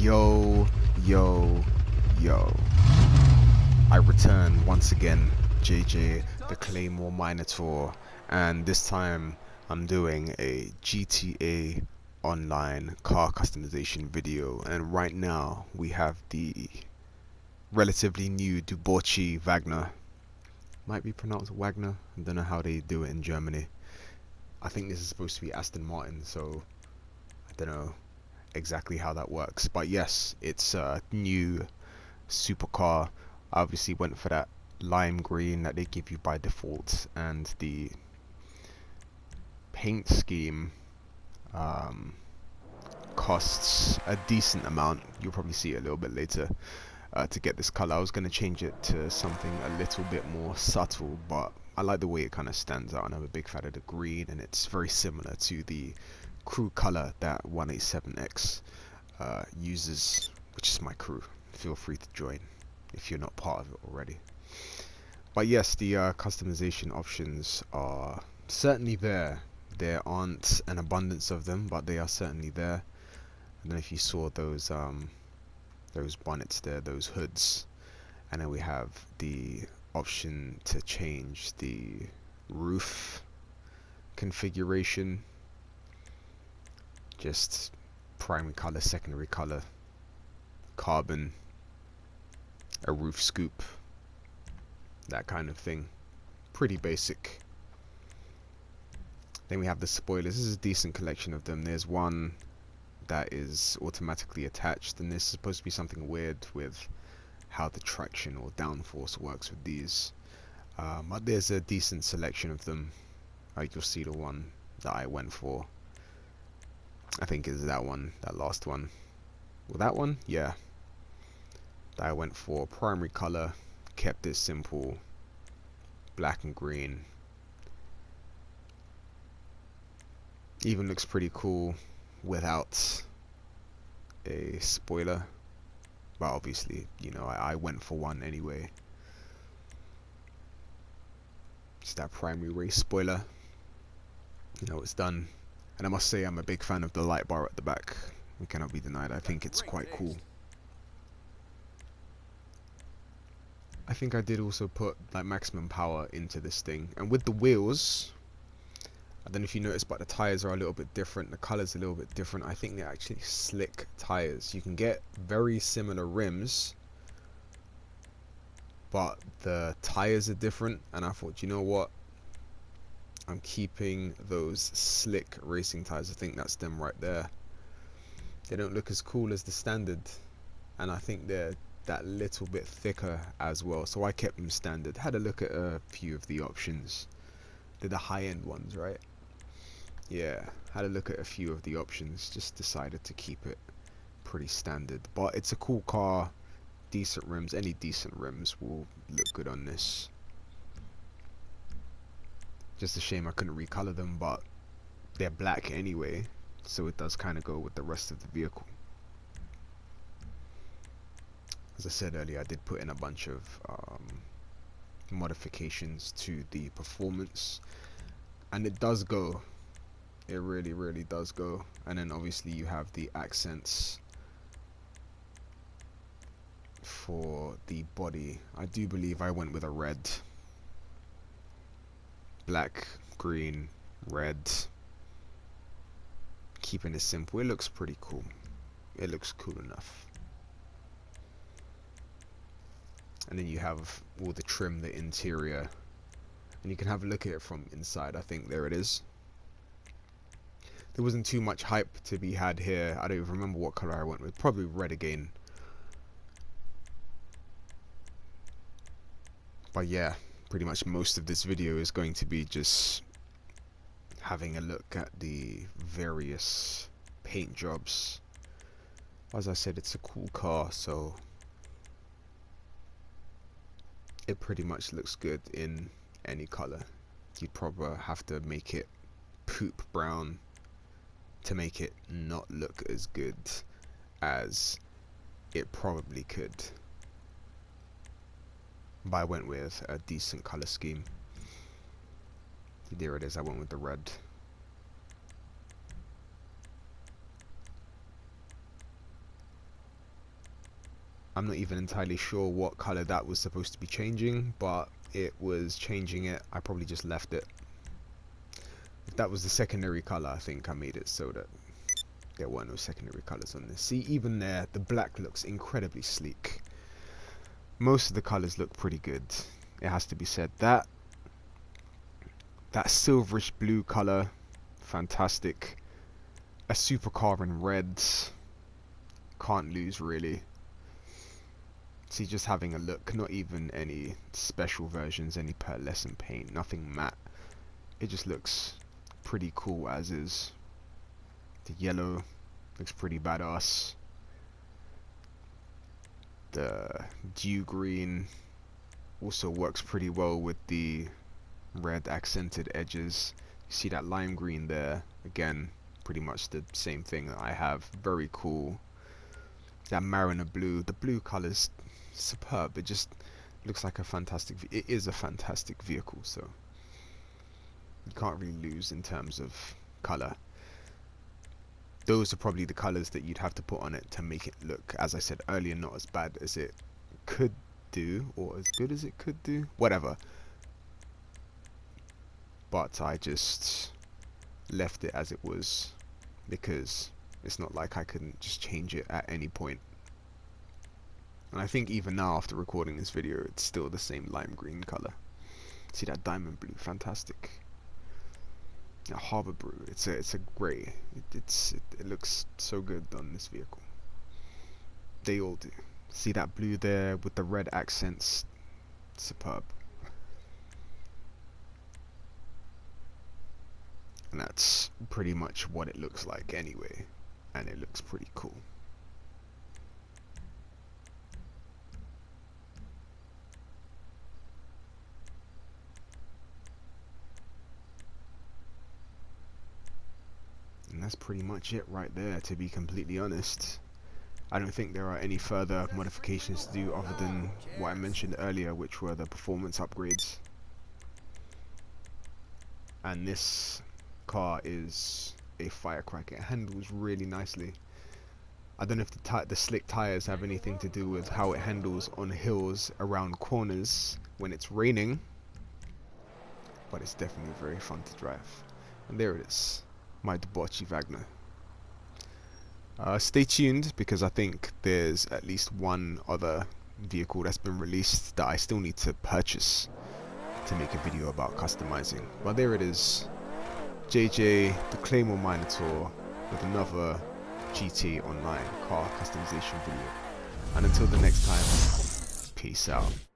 Yo, yo, yo. I return once again, JJ, the Claymore Minotaur, and this time I'm doing a GTA Online car customization video, and right now we have the relatively new Dewbauchee Vagner. Might be pronounced Wagner, I don't know how they do it in Germany. I think this is supposed to be Aston Martin, so I don't know exactly how that works, but yes, it's a new supercar. I obviously went for that lime green that they give you by default, and the paint scheme costs a decent amount. You'll probably see it a little bit later. To get this color, I was going to change it to something a little bit more subtle, but I like the way it kind of stands out, and I'm a big fan of the green, and it's very similar to the crew color that 187X uses, which is my crew. Feel free to join if you're not part of it already. But yes, the customization options are certainly there. There aren't an abundance of them, but they are certainly there. I don't know if you saw those bonnets there, those hoods, and then we have the option to change the roof configuration. Just primary color, secondary color, carbon, a roof scoop, that kind of thing. Pretty basic. Then we have the spoilers. This is a decent collection of them. There's one that is automatically attached, and this is supposed to be something weird with how the traction or downforce works with these. But there's a decent selection of them. You'll see the one that I went for, I think is that one, that last one. Well, that one, yeah. That I went for primary color, kept it simple, black and green. Even looks pretty cool without a spoiler, but obviously, you know, I went for one anyway. Just that primary race spoiler. You know, it's done. And I must say, I'm a big fan of the light bar at the back. It cannot be denied. I think it's quite cool. I think I did also put like maximum power into this thing. And with the wheels, I don't know if you noticed, but the tires are a little bit different. The color's a little bit different. I think they're actually slick tires. You can get very similar rims, but the tires are different. And I thought, you know what? I'm keeping those slick racing tires. I think that's them right there. They don't look as cool as the standard, and I think they're that little bit thicker as well, so I kept them standard. Had a look at a few of the options. They're the high-end ones, right? Yeah, had a look at a few of the options, just decided to keep it pretty standard. But it's a cool car, decent rims. Any decent rims will look good on this. Just a shame I couldn't recolor them, but they're black anyway, so it does kind of go with the rest of the vehicle. As I said earlier, I did put in a bunch of modifications to the performance, and it does go. It really, really does go. And then obviously you have the accents for the body. I do believe I went with a red. Black, green, red. Keeping it simple. It looks pretty cool. It looks cool enough. And then you have all the trim, the interior, and you can have a look at it from inside. I think there it is. There wasn't too much hype to be had here. I don't even remember what color I went with. Probably red again. But yeah, pretty much most of this video is going to be just having a look at the various paint jobs. As I said, it's a cool car, so it pretty much looks good in any color. You'd probably have to make it poop brown to make it not look as good as it probably could. But I went with a decent color scheme. There it is, I went with the red. I'm not even entirely sure what color that was supposed to be changing, but it was changing it. I probably just left it. If that was the secondary color, I think I made it so that there were no secondary colors on this. See, even there, the black looks incredibly sleek. Most of the colors look pretty good, it has to be said. That silverish blue color, fantastic. A supercar in red, can't lose really. See, just having a look, not even any special versions, any pearlescent paint, nothing matte. It just looks pretty cool as is. The yellow looks pretty badass. The dew green also works pretty well with the red accented edges. You see that lime green there, again, pretty much the same thing that I have. Very cool. That mariner blue, the blue color's superb. It just looks like a fantastic, it is a fantastic vehicle, so you can't really lose in terms of color. Those are probably the colors that you'd have to put on it to make it look, as I said earlier, not as bad as it could do, or as good as it could do, whatever. But I just left it as it was, because it's not like I couldn't just change it at any point. And I think even now, after recording this video, it's still the same lime green color. See that diamond blue, fantastic. That harbor blue, it's a gray. It looks so good on this vehicle. They all do. See that blue there with the red accents, superb. And that's pretty much what it looks like anyway, and it looks pretty cool. And that's pretty much it right there, to be completely honest. I don't think there are any further modifications to do other than what I mentioned earlier, which were the performance upgrades. And this car is a firecracker. It handles really nicely. I don't know if the slick tires have anything to do with how it handles on hills around corners when it's raining, but it's definitely very fun to drive. And there it is, my Dewbauchee Vagner. Stay tuned, because I think there's at least one other vehicle that's been released that I still need to purchase to make a video about customizing. But there it is, JJ the Claymore Minotaur with another GT Online car customization video. And until the next time, peace out.